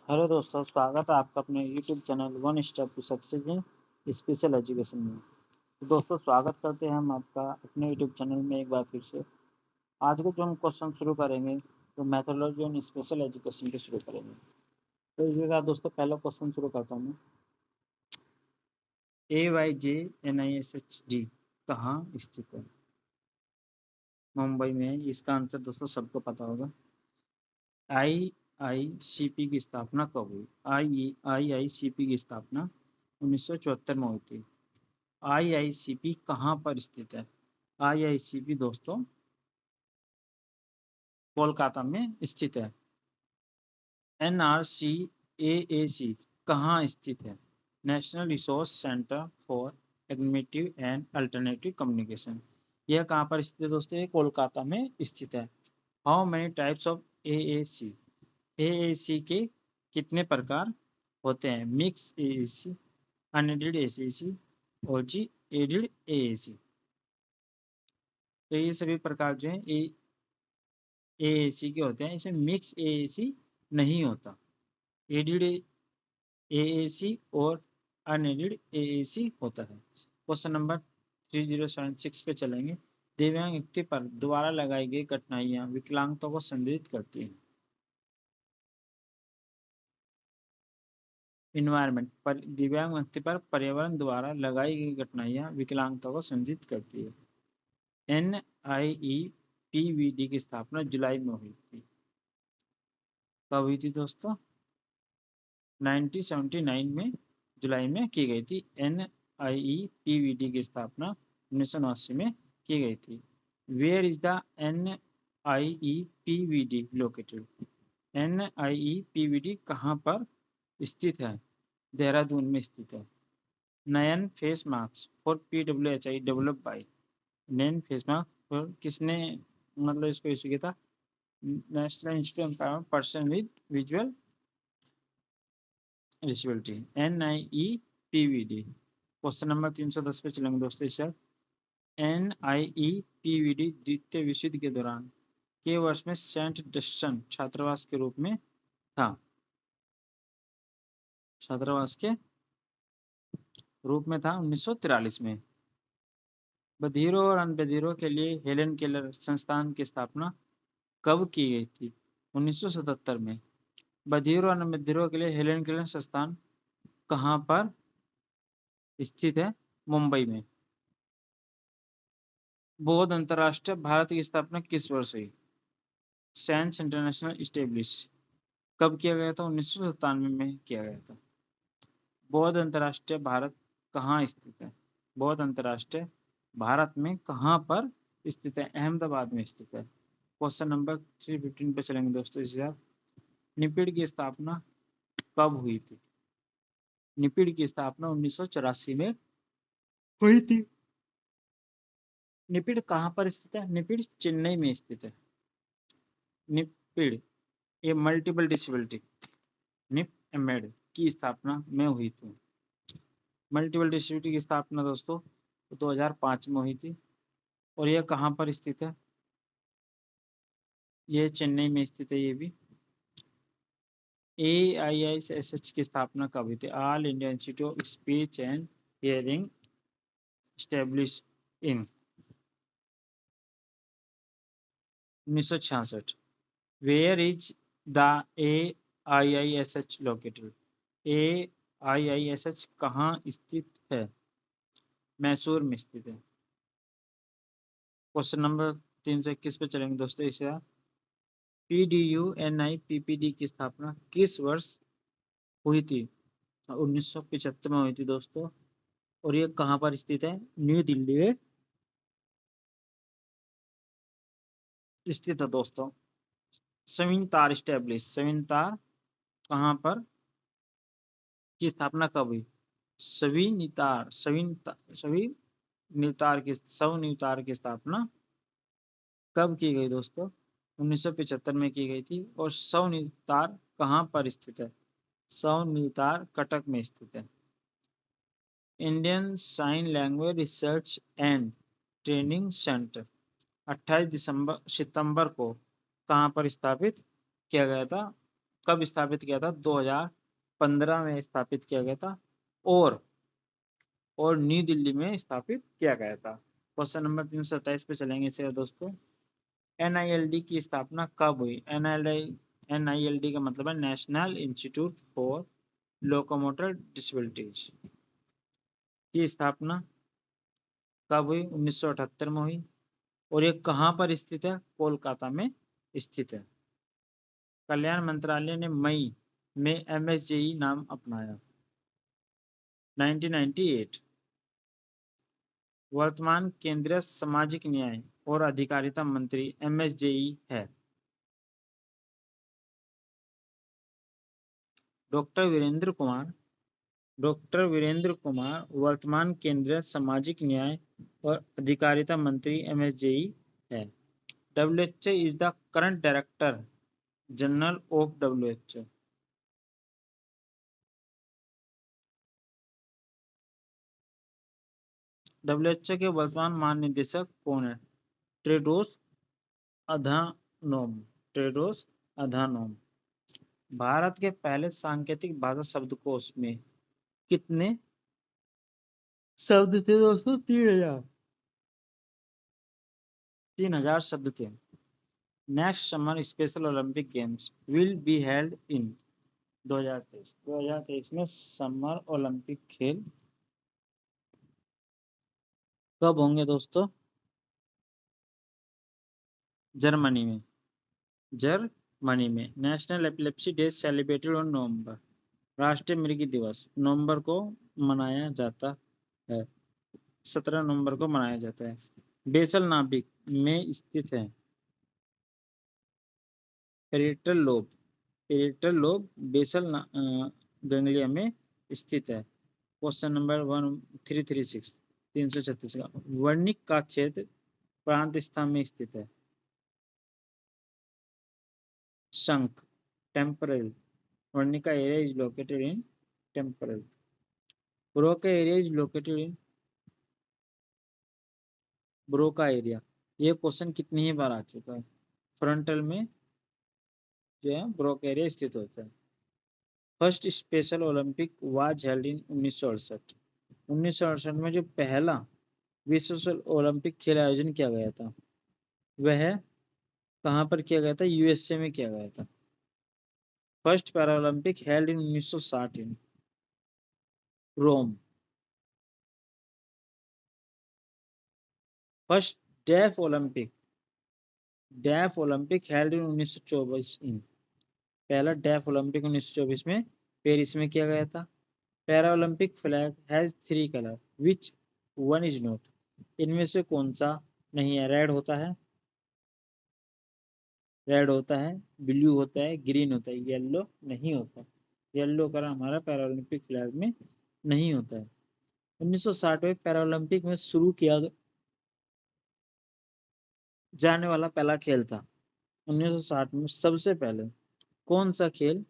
Hello दोस्तों, स्वागत है आपका अपने YouTube channel one step to success in special education में। तो दोस्तों, स्वागत करते हैं हम आपका अपने यूट्यूब चैनल में एक बार फिर से। आज को जो हम क्वेश्चन शुरू करेंगे तो मैथोलॉजी इन स्पेशल एजुकेशन के शुरू करेंगे। तो इसी के साथ दोस्तों पहला क्वेश्चन शुरू करता हूँ मैं। AYJNISHD कहाँ स्थित है? मुंबई में है। इसका आंसर दोस्तों सबको पता होगा। IICP की स्थापना कब हुई? IICP की स्थापना 1974 में हुई थी। IICP कहाँ पर स्थित है? IICP दोस्तों कोलकाता में स्थित है। NRCAAC कहाँ स्थित है? National resource centre for executive and alternative communication. यह कहाँ पर स्थित है दोस्तों? ये कोलकाता में स्थित है। How many types of AAC? AAC के कितने प्रकार होते हैं? मिक्स AAC, अनएडेड AAC और जी एडेड AAC। तो ये सभी प्रकार जो है AAC के होते हैं। इसमें मिक्स AAC नहीं होता। एडेड AAC और अनएडेड AAC होता है। क्वेश्चन नंबर 3076 पे चलेंगे। दिव्यांग व्यक्ति पर द्वारा लगाई गई कठिनाइयां विकलांगता को संदर्भित करती हैं। इन्वायरमेंट पर दिव्यांग व्यक्ति पर पर्यावरण द्वारा लगाई गई कठिनाइयां विकलांगता को संदर्भित करती है। NIEPVD की स्थापना जुलाई में हुई थी। कब हुई थी दोस्तों? 1979 में जुलाई में की गई थी। NIEPVD की स्थापना 1989 में की गई थी। Where is the NIEPVD located? NIEPVD कहाँ पर स्थित है? देहरादून में स्थित है। Nayan face mask for PWHI develop by. Nayan face mask for किसने मतलब इसको इशू किया था? National institute of empowerment person with visual disability, NIEPVD। Question number 310 पे चलेंगे दोस्तों। इस NIEPVD द्वितीय विश्व युद्ध के दौरान के वर्ष में सेंट डस्टन छात्रावास के रूप में था? छात्रावास के रूप में था 1943 में। बधिरों और अनबधिरों के लिए हेलन केलर संस्थान की स्थापना कब की गई थी? 1977 में। बधिरों और अनबधिरों के लिए हेलन केलर संस्थान कहाँ पर स्थित है? मुंबई में। बौद्ध अंतरराष्ट्रीय भारत की स्थापना किस वर्ष हुई? साइंस इंटरनेशनल स्टेब्लिश कब किया गया था? 1997 में किया गया था। बौद्ध अंतरराष्ट्रीय भारत कहाँ स्थित है? बौद्ध अंतरराष्ट्रीय भारत में कहाँ पर स्थित है? अहमदाबाद में स्थित है। क्वेश्चन नंबर 315 पे चलेंगे दोस्तों। इस निपिड की स्थापना कब हुई थी? निपिड की स्थापना 1984 में हुई थी। निपिड कहाँ पर स्थित है? निपिड चेन्नई में स्थित है। निपिड ये मल्टीपल डिसेबिलिटी निपमेड की स्थापना में हुई थी। मल्टीपल डिसेबिलिटी की स्थापना दोस्तों 2005 में हुई थी। और यह कहाँ पर स्थित है? यह चेन्नई में स्थित है। ये भी AIISH की स्थापना कब हुई थी? All India Institute of Speech and Hearing established in 1966। Where is the AIISH located? AIISH कहाँ स्थित है? मैसूर में स्थित है। क्वेश्चन नंबर 321 पे चलेंगे दोस्तों। इसे PDU-NI-PPD की स्थापना किस वर्ष हुई थी? 1975 में हुई थी दोस्तों। और ये कहाँ पर स्थित है? न्यू दिल्ली में स्थित है दोस्तों। सविनतार स्टैब्लिश सविनतार कहाँ पर की स्थापना कब हुई? सविनितार की स्थापना कब की गई दोस्तों? 1975 में की गई थी। और सविनितार कहाँ पर स्थित है? सविनितार कटक में स्थित है। Indian Sign Language Research and Training Centre 28 सितंबर को कहाँ पर स्थापित किया गया था? कब स्थापित किया था? 2015 में स्थापित किया गया था और न्यू दिल्ली में स्थापित किया गया था। क्वेश्चन नंबर 327 पे चलेंगे इसे दोस्तों। NILD की स्थापना कब हुई? NILD का मतलब है national institute for locomotor disabilities की स्थापना कब हुई? 1978 में हुई। और ये कहाँ पर स्थित है? कोलकाता में स्थित है। कल्याण मंत्रालय ने मई में MSJE नाम अपनाया 1998। वर्तमान केंद्रीय सामाजिक न्याय और अधिकारिता मंत्री MSJE है डॉक्टर वीरेंद्र कुमार। डॉक्टर वीरेंद्र कुमार वर्तमान केंद्रीय सामाजिक न्याय और अधिकारिता मंत्री MSJE है। WHO is the current director general of WHO। WHO के वर्तमान महानिदेशक कौन है? Tedros Adhanom. Tedros Adhanom. Bharat के पहले सांकेतिक भाषा शब्दकोश में कितने शब्द थे दोस्तों? 3000। 3000 शब्द थे। Next summer special Olympic games will be held in 2023। 2023 में समर ओलंपिक खेल कब होंगे दोस्तों? जर्मनी में। जर्मनी में। National epilepsy day celebrated on November. राष्ट्रीय मृगी दिवस नवंबर को मनाया जाता है। 17 नवंबर को मनाया जाता है। बेसल नाभिक में स्थित है। Parietal lobe. Parietal lobe basal ganglia में स्थित है। क्वेश्चन नंबर 1336 336 का वर्णिक का क्षेत्र प्रांत स्थान में स्थित है। शंख temporal. Varnika area is located in temporal. Broca area is located in Broca area. ये क्वेश्चन कितनी ही बार आ चुका है। फ्रंटल में जो है ब्रोका एरिया स्थित होता है। First special Olympic was held in 1968। 1968 में जो पहला विश्व ओलंपिक खेल आयोजन किया गया था वह कहाँ पर किया गया था? USA में किया गया था। First para Olympic held in 1960 in Rome. First deaf Olympic held in 1924 in पहला डेफ ओलंपिक 1924 में पेरिस में किया गया था। Para Olympic flag has 3 colour which one is not. इनमें से कौन सा नहीं है? रेड होता है, ब्लू होता है, ग्रीन होता है, येलो नहीं होता। येलो कलर हमारा पैरा ओलंपिक फ्लैग में नहीं होता है। 1960 में पैरा ओलंपिक में शुरू किया जाने वाला पहला खेल था। 1960 में सबसे पहले कौन सा खेल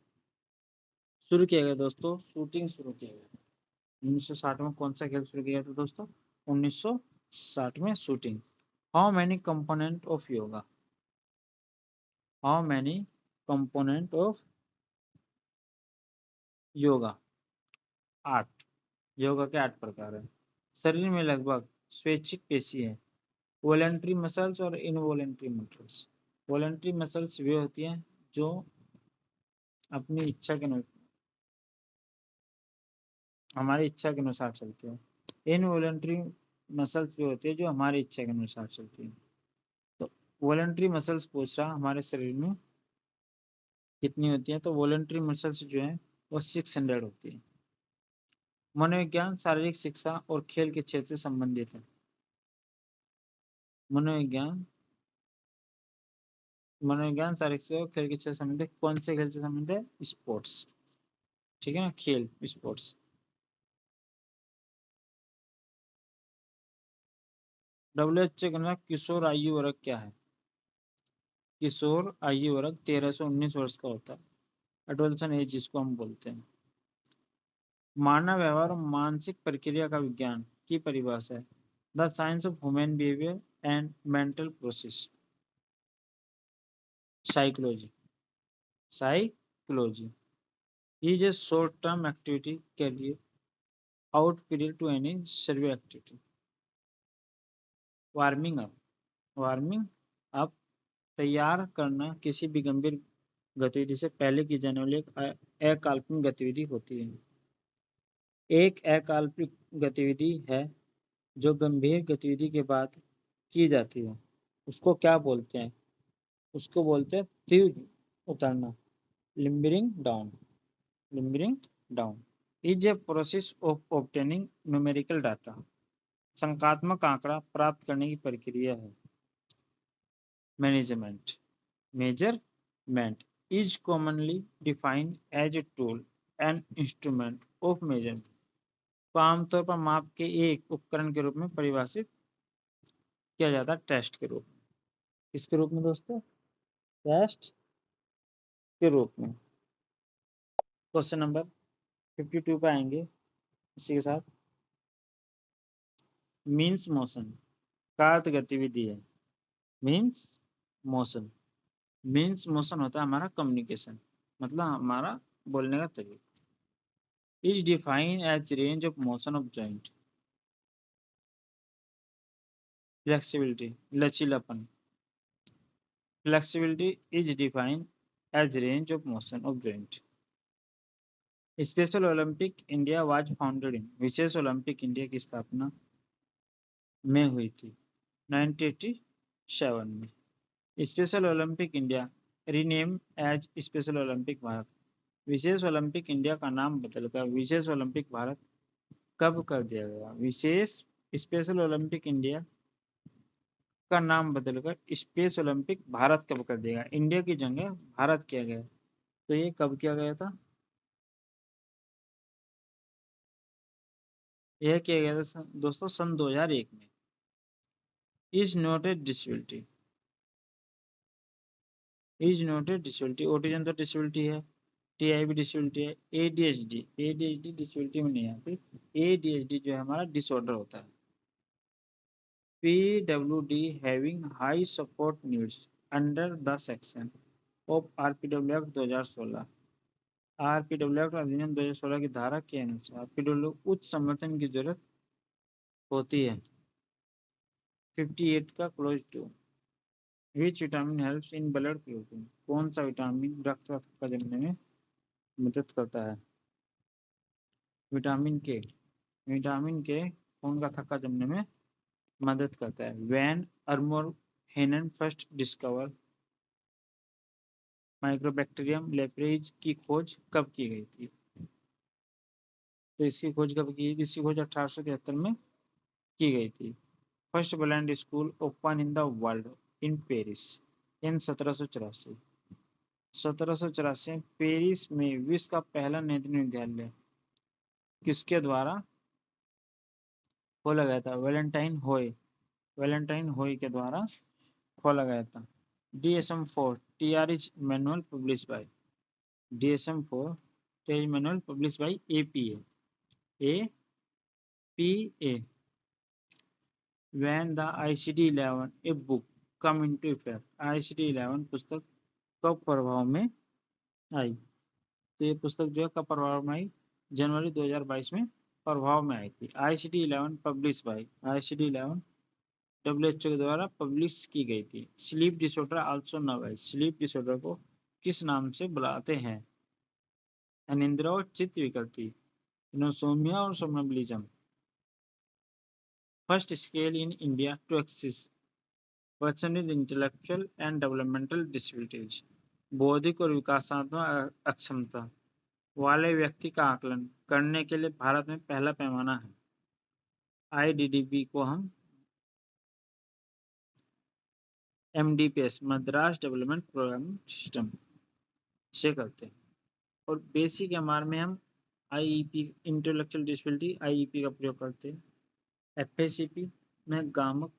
शुरू किया गया दोस्तों? शूटिंग शुरू किया गया। 1960 में कौन सा खेल शुरू किया था दोस्तों? 1960 में shooting. How many component of yoga? How many component of yoga? 8। Yoga के 8 प्रकार है। शरीर में लगभग स्वैच्छिक पेशी है। वॉलेंट्री मसल्स और इनवॉलेंट्री मसल्स। वॉलेंट्री मसल्स वे होती हैं जो अपनी इच्छा के अनुसार हमारी इच्छा के अनुसार चलती है। इनवॉलेंट्री मसल्स वे होती है जो हमारी इच्छा के अनुसार चलती है। तो वॉलेंट्री मसल्स पूछ रहा हमारे शरीर में कितनी होती है? तो वॉलेंट्री मसल्स जो है वो 600 होती है। मनोविज्ञान शारीरिक शिक्षा और खेल के क्षेत्र से संबंधित है। मनोविज्ञान शारीरिक शिक्षा और खेल के क्षेत्र से संबंधित। कौन से खेल से संबंधित है? स्पोर्ट्स। ठीक है ना, खेल स्पोर्ट्स। WHO के अनुसार किशोर आयु वर्ग क्या है? किशोर आयु वर्ग 13 से 19 वर्ष का होता है। एडोलसेंट एज जिसको हम बोलते हैं। मानव व्यवहार और मानसिक प्रक्रिया का विज्ञान की परिभाषा है the science of human behaviour and mental process. Psychology. Closing is a short-term activity carried out period to any survey activity. Warming up, warming up तैयार करना किसी भी गंभीर गतिविधि से पहले की जाने वाली एक अकाल्पनिक गतिविधि होती है। एक अकाल्पनिक गतिविधि है जो गंभीर गतिविधि के बाद की जाती है, उसको क्या बोलते हैं? उसको बोलते हैं तीव्र उतरना, limbering down. Limbering down is a process of obtaining numerical data. संख्यात्मक आंकड़ा प्राप्त करने की प्रक्रिया है। Management, measurement is commonly defined as a tool and instrument of measurement। तो आमतौर पर माप के एक उपकरण के रूप में परिभाषित किया जाता है, टेस्ट के रूप में। किसके रूप में दोस्तों? टेस्ट के रूप में। क्वेश्चन नंबर 52 पे आएंगे इसी के साथ। मीन्स मोशन का अर्थ गतिविधि है। मीन्स मोशन, मीन्स मोशन होता है हमारा कम्युनिकेशन, मतलब हमारा बोलने का तरीका। Is defined as range of motion of joint. Flexibility, लचीलापन। Flexibility is defined as range of motion of joint. Special Olympic India was founded in. विशेष ओलंपिक इंडिया की स्थापना में हुई थी 1987 में। Special Olympic India rename as special Olympic Bharat. विशेष Olympic India का नाम बदलकर विशेष ओलंपिक भारत कब कर दिया गया? विशेष स्पेशल ओलंपिक इंडिया का नाम बदलकर स्पेस ओलंपिक भारत कब कर दिया गया? इंडिया की जगह भारत किया गया, तो ये कब किया गया था? यह किया गया था दोस्तों सन 2001 में। Is not a disability, is not a disability. Autism तो डिसेबिलिटी है, टीआईबी डिसेबिलिटी है, एडीएचडी, एडीएचडी डिसेबिलिटी में नहीं आती। एडीएचडी जो है हमारा डिसऑर्डर होता है। PWD having high support needs under the section of RPW Act 2016। RPW Act अधिनियम 2016 की धारा के अनुसार PWD उच्च समर्थन की जरूरत होती है। 58 का close to. Which vitamin helps in blood clotting. कौन सा विटामिन रक्त का जमने में मदद करता है? विटामिन के। विटामिन के खून का थक्का जमने में मदद करता है। वैन अर्मोर हेनन फर्स्ट डिस्कवर माइक्रोबैक्टीरियम लेप्रेज की खोज कब की गई थी? तो इसकी खोज कब की? इसकी खोज 1873 में की गई थी। First blind school open in the world in Paris in 1784। 1784 Paris में विश्व का पहला नेत्रहीन विद्यालय किसके द्वारा खोला गया था? वैलेंटाइन होय, वैलेंटाइन होय के द्वारा खोला गया था। DSM-4 TR is manual published by DSM-4 TR is manual published by APA। APA when the ICD-11 a book come into effect। ICD-11 पुस्तक कब प्रभाव में आई? तो ये पुस्तक जो है कब प्रभाव में आई? जनवरी 2022 में प्रभाव में आई थी। ICD-11 publish by ICD-11 WHO के द्वारा पब्लिश की गई थी। Sleep disorder also known as. Sleep disorder को किस नाम से बुलाते हैं? अनिद्रा और चित्त विकृति, इनोसोमिया और somnambulism. First scale in India to assess person with intellectual and developmental disabilities. बौद्धिक और विकासात्मक अक्षमता वाले व्यक्ति का आकलन करने के लिए भारत में पहला पैमाना है। IDDB को हम MDPS Madras development program system से करते हैं। और बेसिक एमआर में हम IEP इंटेलेक्चुअल डिसेबिलिटी IEP का प्रयोग करते हैं। FACP में गामक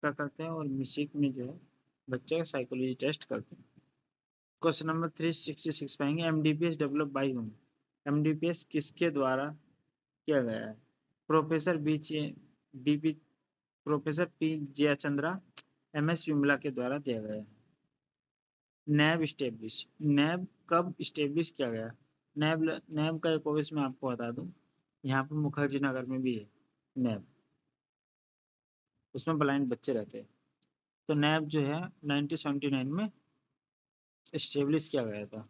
का करते हैं और मिसिक में जो है बच्चे का साइकोलॉजी टेस्ट करते हैं। क्वेश्चन नंबर 366 पाएंगे। MDPS develop by home. MDPS किसके द्वारा किया गया है? Professor P. Jaichandra MS Vimla के द्वारा दिया गया है। नैब स्टेब्लिश, नैब कब स्टेब्लिश किया गया? नैब नैब का एक ऑफिस मैं आपको बता दूं, यहाँ पर मुखर्जी नगर में भी है नैब, उसमें ब्लाइंड बच्चे रहते हैं। तो नैब जो है 1979 में स्टेब्लिश किया गया था।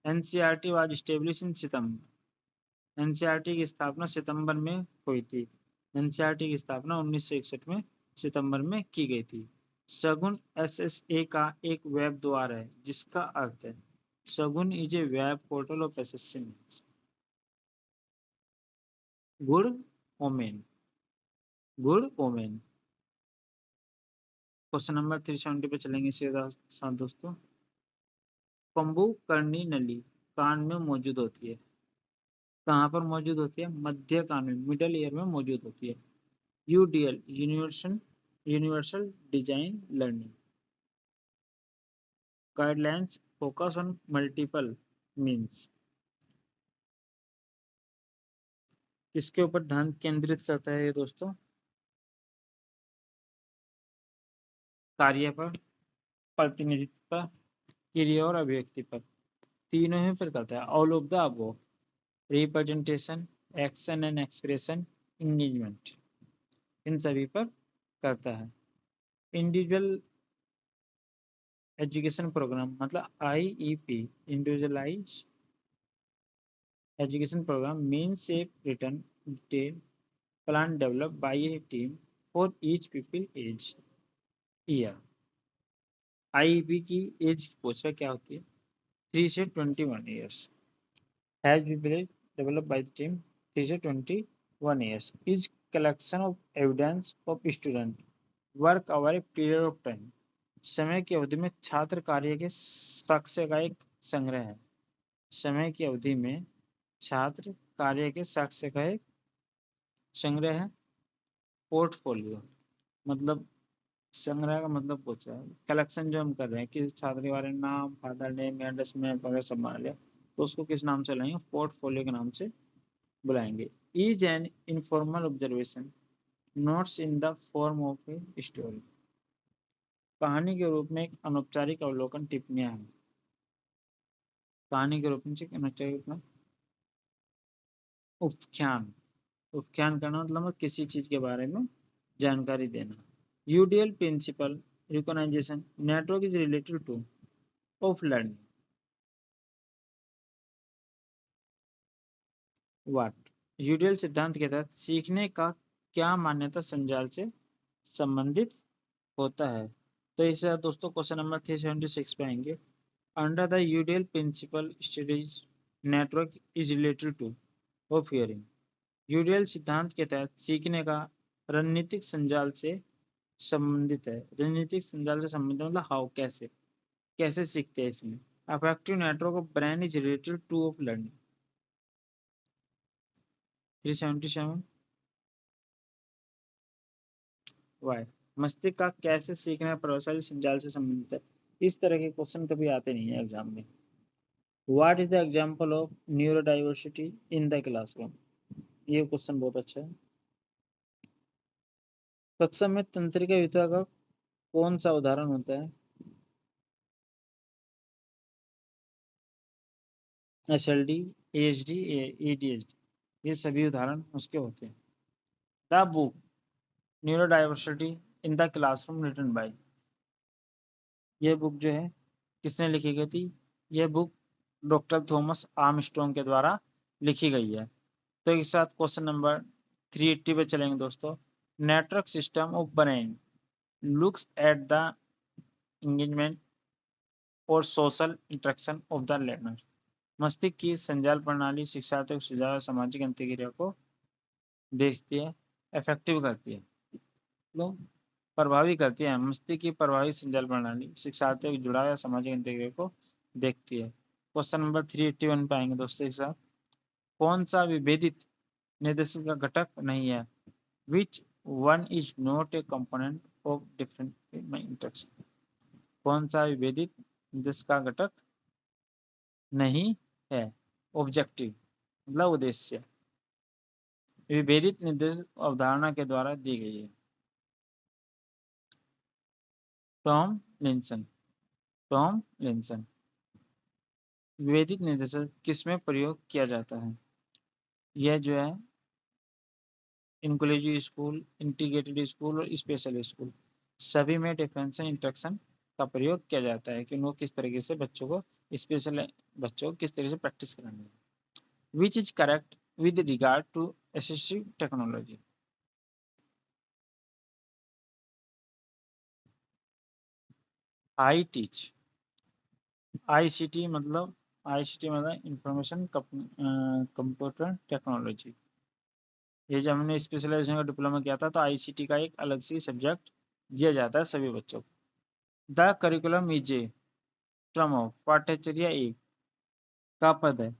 NCERT was establish in September, NCERT की स्थापना सितंबर में हुई थी। एनसीईआरटी की स्थापना 1961 में सितंबर में की गई थी। शगुन एसएसए का एक वेब द्वार है जिसका अर्थ है, Shagun is a web portal of SSA means good omen, good omen. Question number 370 पे चलेंगे सीधा साथ दोस्तों। पंबू करनी नली कान में मौजूद होती है, कहाँ पर मौजूद होती है? मध्य कान में, मिडल ईयर में मौजूद होती है। UDL universal universal design learning guidelines focus on multiple means किसके ऊपर ध्यान केंद्रित करता है ये दोस्तों? कार्य पर, प्रतिनिधित्व पर, क्रिया और अभिव्यक्ति पर, तीनों ही पर करता है। All of the above, representation, action and expression, engagement, इन सभी पर करता है। इंडिविजुअल एजुकेशन प्रोग्राम मतलब IEP, individualize education programme means a written detailed plan developed by a team for each pupil age year। IEP की as पूछ रहा क्या होती है? 3 से 21 years। Has been developed by the team 3 से 21 years is collection of evidence of student work over a period of time। समय की अवधि में छात्र कार्य के साक्ष्य का एक संग्रह है। समय की अवधि में छात्र कार्य के साक्ष्य का एक संग्रह है। पोर्टफोलियो मतलब संग्रह का मतलब पूछा है, कलेक्शन जो हम कर रहे हैं किसी छात्र के बारे में नाम, फादर नेम, एड्रेस में वगैरह सब मान लिया, तो उसको किस नाम से लाएंगे? पोर्टफोलियो के नाम से बुलाएंगे। Is an informal observation notes in the form of a story, कहानी के रूप में एक अनौपचारिक अवलोकन टिप्पणियां हैं। कहानी के रूप में एक अनौपचारिक उपख्यान, उपख्यान करना मतलब किसी चीज के बारे में जानकारी देना। UDL principle recognition network is related to of learning what. UDL सिद्धांत के तहत सीखने का क्या मान्यता संजाल से संबंधित होता है? तो इसे दोस्तों क्वेश्चन नंबर 376 पे आएंगे। Under the UDL principle studies network is related to of hearing. UDL सिद्धांत के तहत सीखने का रणनीतिक संजाल से संबंधित है। रणनीतिक संजाल से संबंधित मतलब हाउ, कैसे, कैसे सीखते हैं इसमें। Affective network of brain is related to of learning. 377 why, मस्तिष्क का कैसे सीखना प्रभावशाली संजाल से संबंधित है। इस तरह के क्वेश्चन कभी आते नहीं है एग्जाम में। What is the example of neurodiversity in the classroom, ये क्वेश्चन बहुत अच्छा है। कक्षा में तंत्रिका विधा का कौन सा उदाहरण होता है? एसएलडी, एएचडी, एडीएचडी, ये सभी उदाहरण उसके होते हैं। The book neurodiversity in the classroom written by, ये बुक जो है किसने लिखी गई थी? ये बुक डॉक्टर थॉमस आर्मस्ट्रॉन्ग के द्वारा लिखी गई है। तो एक साथ क्वेश्चन नंबर 380 पे चलेंगे दोस्तों। Network system of brain looks at the engagement और social interaction of the learner. मस्तिष्क की संजाल प्रणाली शिक्षार्थियों को सुझाव सामाजिक अंतर्क्रिया को देखती है, इफेक्टिव करती है, तो प्रभावी करती है। मस्तिष्क की प्रभावी संचालन प्रणाली शिक्षार्थियों के जुड़ाव या सामाजिक अंतर्क्रिया को देखती है। क्वेश्चन नंबर 381 पे आएंगे दोस्तों के साथ। कौन सा विभेदित निर्देशन का घटक नहीं है? Which one is not a component of different interaction. कौन सा विभेदित निर्देश का घटक नहीं है? ऑब्जेक्टिव मतलब उद्देश्य, विभेदित निर्देश अवधारणा के द्वारा दी गई है। Tom Linson, Tom Linson. विभेदित निर्देशक किसमें प्रयोग किया जाता है? यह जो है इंक्लूसिव स्कूल, इंटीग्रेटेड स्कूल और स्पेशल स्कूल, सभी में डिफरेंशियल इंस्ट्रक्शन का प्रयोग किया जाता है कि उनको किस तरीके से बच्चों को, स्पेशल बच्चों को किस तरीके से प्रैक्टिस करानी है। Which is correct with regard to assistive technology? I teach, ICT मतलब इंफॉर्मेशन कंप्यूटर टेक्नोलॉजी। ये जब हमने स्पेशलाइजेशन का डिप्लोमा किया था तो आईसीटी का एक अलग से सब्जेक्ट दिया जाता है सभी बच्चों को। The curriculum is a term of, पाठ्यचर्या एक का पद है।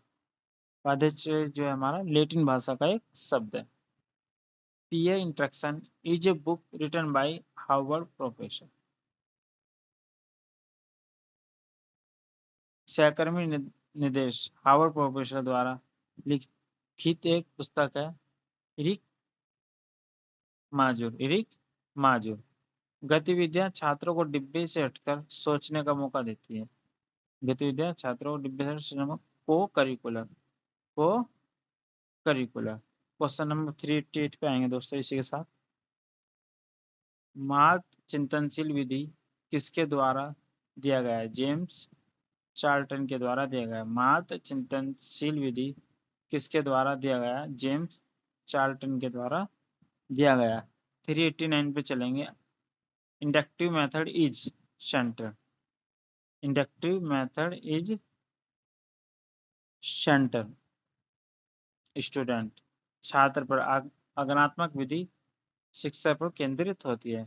पाठ्यचर्या जो है हमारा लेटिन भाषा का एक शब्द है। Peer instruction is a book written by Harvard professor. सहकर्मी निर्देश हार्वर्ड प्रोफेसर द्वारा लिखित एक पुस्तक है। रिक माजूर। गतिविधियां छात्रों को डिब्बे से हटकर सोचने का मौका देती है। गतिविधियां छात्रों को डिब्बे से सोचने का, को करिकुलर। क्वेश्चन नंबर 388 पे आएंगे दोस्तों इसी के साथ। मार्क चिंतनशील विधि किसके द्वारा दिया गया है? जेम्स चार्ल्टन के द्वारा दिया गया है। मार्क चिंतनशील विधि किसके द्वारा दिया गया है? जेम्स चार्ल्टन के द्वारा दिया गया। 389 पे चलेंगे। Inductive method is centre. Inductive method is centre student. छात्र पर आज्ञानात्मक विधि शिक्षा पर केंद्रित होती है।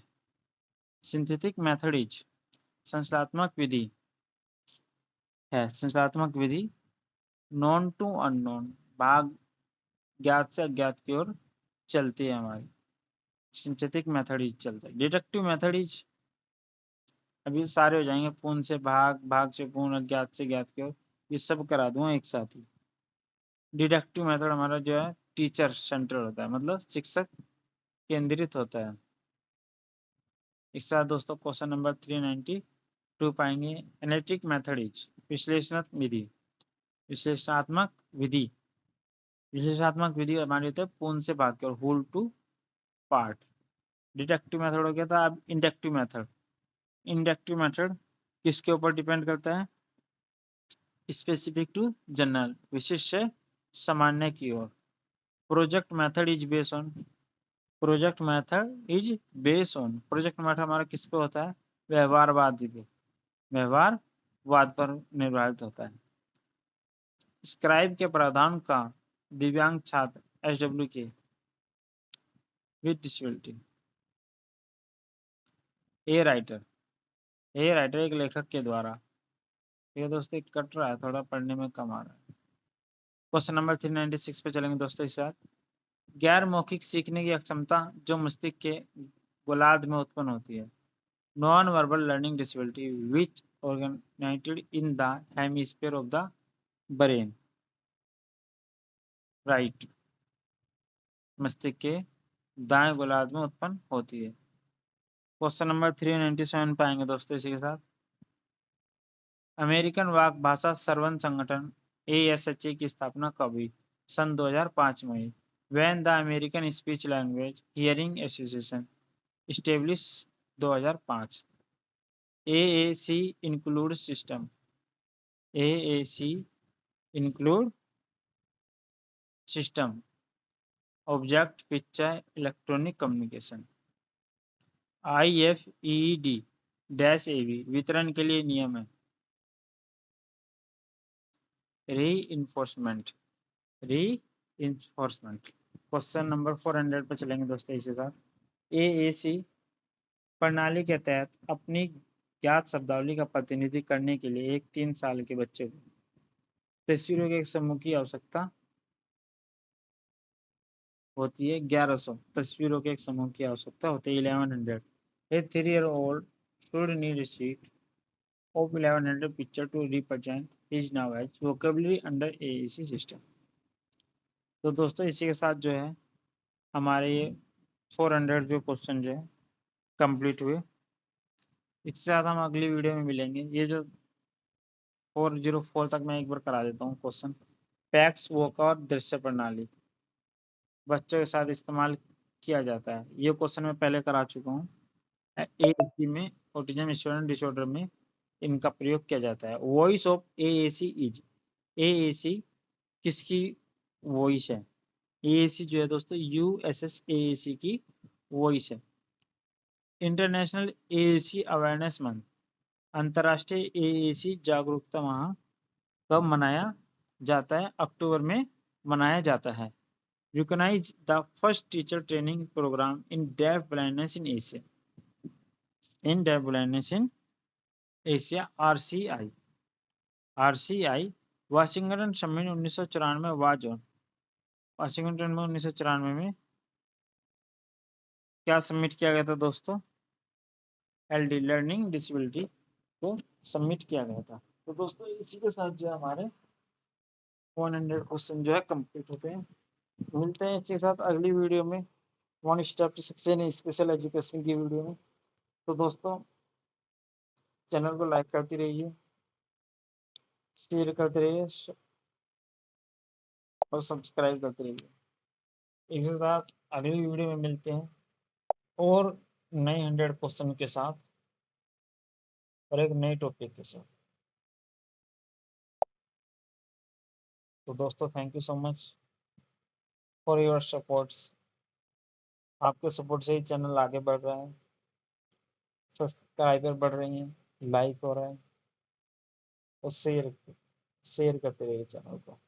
सिंथेटिक मेथड इज संश्लेषणात्मक विधि है। संश्लेषणात्मक विधि नॉन टू अननोन, भाग ज्ञात से अज्ञात की ओर चलती है हमारी। सिंथेटिक मेथड इज चलता है। डिडक्टिव मेथड इज, अभी सारे हो जाएंगे, पूर्ण से भाग, भाग से पूर्ण, अज्ञात से ज्ञात की ओर, ये सब करा दूंगा एक साथ ही। डिडक्टिव मेथड हमारा जो है टीचर सेंटर होता है, मतलब शिक्षक केंद्रित होता है। एक साथ दोस्तों क्वेश्चन नंबर 392 पाएंगे। एनालिटिक मेथड इज विश्लेषणात्मक विधि। विश्लेषणात्मक विधि विश्लेषणात्मक विधि हमारी होती है पूर्ण से भाग की ओर, whole to part. Deductive method हो गया था। अब इंडक्टिव मेथड। इंडक्टिव मेथड किसके ऊपर डिपेंड करता है? स्पेसिफिक टू जनरल, विशिष्ट से सामान्य की ओर। Project method is based on, project method हमारा किस पे होता है? व्यवहारवाद पे, व्यवहारवाद पर निर्धारित होता है। स्क्राइब के प्रावधान का दिव्यांग छात्र एसडब्ल्यू के विद डिसेबिलिटी। ए राइटर एक लेखक के द्वारा। ये दोस्तों कट रहा है थोड़ा, पढ़ने में कम आ रहा है। क्वेश्चन नंबर 396 पे चलेंगे दोस्तों इस साथ। गैर मौखिक सीखने की अक्षमता जो मस्तिष्क के गोलार्ध में उत्पन्न होती है। Non verbal learning disability which originated in the hemisphere of the brain. Right, मस्तिष्क के दाएं गोलार्ध में उत्पन्न होती है। क्वेश्चन नंबर 397 पे आएंगे दोस्तों इसी के साथ। अमेरिकन वाक भाषा सर्वन संगठन ASHA की स्थापना कब हुई? सन 2005 में हुई। When the American Speech Language Hearing Association established 2005। AAC include system, AAC include system, object picture electronic communication। IFED-AV वितरण के लिए नियम है। री इन्फोर्समेंट। क्वेश्चन नंबर 400 पे चलेंगे दोस्तों इसी साथ। AAC प्रणाली के तहत अपनी ज्ञात शब्दावली का प्रतिनिधित्व करने के लिए एक 3 साल के बच्चे को तस्वीरों के एक समूह की आवश्यकता होती है। 1100 तस्वीरों के एक समूह की आवश्यकता होती है। 1100 ए 3-year-old should need a sheet of 1100 picture to represent his knowledge vocabulary under AAC system। तो दोस्तों इसी के साथ जो है हमारे ये 400 जो क्वेश्चन जो है कंप्लीट हुए। इसके साथ हम अगली वीडियो में मिलेंगे। ये जो 404 तक मैं एक बार करा देता हूँ क्वेश्चन। पैक्स वोका और दृश्य प्रणाली बच्चों के साथ इस्तेमाल किया जाता है, ये क्वेश्चन मैं पहले करा चुका हूँ। एएसी में, ऑटिज्म स्टूडेंट डिसऑर्डर में इनका प्रयोग किया जाता है। Voice of AAC is, AAC किसकी वॉइस है? एएसी जो है दोस्तों यूएसएस एएसी की वॉइस है। इंटरनेशनल एएसी अवेयरनेस मंथ, अंतर्राष्ट्रीय एएसी जागरूकता माह कब मनाया जाता है? अक्टूबर में मनाया जाता है। Recognise the first teacher training programme in deaf blindness in Asia, in deaf blindness in Asia, RCI. RCI Washington summit 1994 was on, Washington में 1994 में क्या सबमिट किया गया था दोस्तों? एलडी, लर्निंग डिसेबिलिटी को सबमिट किया गया था। तो दोस्तों इसी के साथ जो है हमारे 100 क्वेश्चन जो है कंप्लीट होते हैं। मिलते हैं इसी के साथ अगली वीडियो में, one step to success special education की वीडियो में। तो दोस्तों चैनल को लाइक करते रहिए, शेयर करते रहिए और सब्सक्राइब करते रहिए। एक साथ अगली वीडियो में मिलते हैं और नए 100 क्वेश्चन के साथ और एक नए टॉपिक के साथ। तो दोस्तों thank you so much for your supports. आपके सपोर्ट से ही चैनल आगे बढ़ रहा है, सब्सक्राइबर बढ़ रही हैं, लाइक हो रहा है, और शेयर करते रहिए चैनल को।